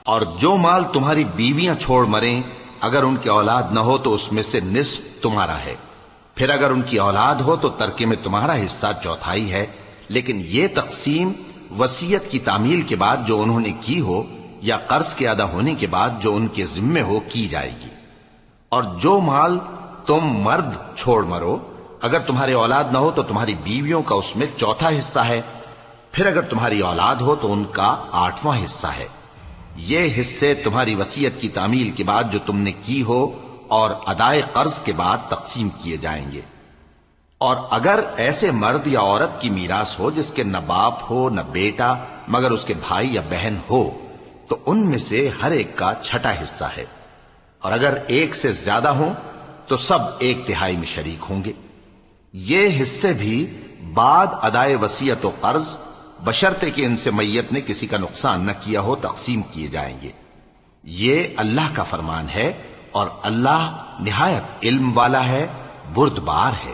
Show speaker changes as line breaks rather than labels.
اور جو مال تمہاری بیویاں چھوڑ مریں اگر ان کی اولاد نہ ہو تو اس میں سے نصف تمہارا ہے، پھر اگر ان کی اولاد ہو تو ترکے میں تمہارا حصہ چوتھائی ہے، لیکن یہ تقسیم وصیت کی تعمیل کے بعد جو انہوں نے کی ہو یا قرض کے ادا ہونے کے بعد جو ان کے ذمے ہو کی جائے گی۔ اور جو مال تم مرد چھوڑ مرو اگر تمہاری اولاد نہ ہو تو تمہاری بیویوں کا اس میں چوتھا حصہ ہے، پھر اگر تمہاری اولاد ہو تو ان کا 8واں حصہ ہے۔ یہ حصے تمہاری وصیت کی تعمیل کے بعد جو تم نے کی ہو اور ادائے قرض کے بعد تقسیم کیے جائیں گے۔ اور اگر ایسے مرد یا عورت کی میراث ہو جس کے نہ باپ ہو نہ بیٹا مگر اس کے بھائی یا بہن ہو تو ان میں سے ہر ایک کا چھٹا حصہ ہے، اور اگر ایک سے زیادہ ہوں تو سب 1/3 میں شریک ہوں گے۔ یہ حصے بھی بعد ادائے وصیت و قرض بشرطے کہ ان سے میت نے کسی کا نقصان نہ کیا ہو تقسیم کیے جائیں گے۔ یہ اللہ کا فرمان ہے اور اللہ نہایت علم والا ہے، بردبار ہے۔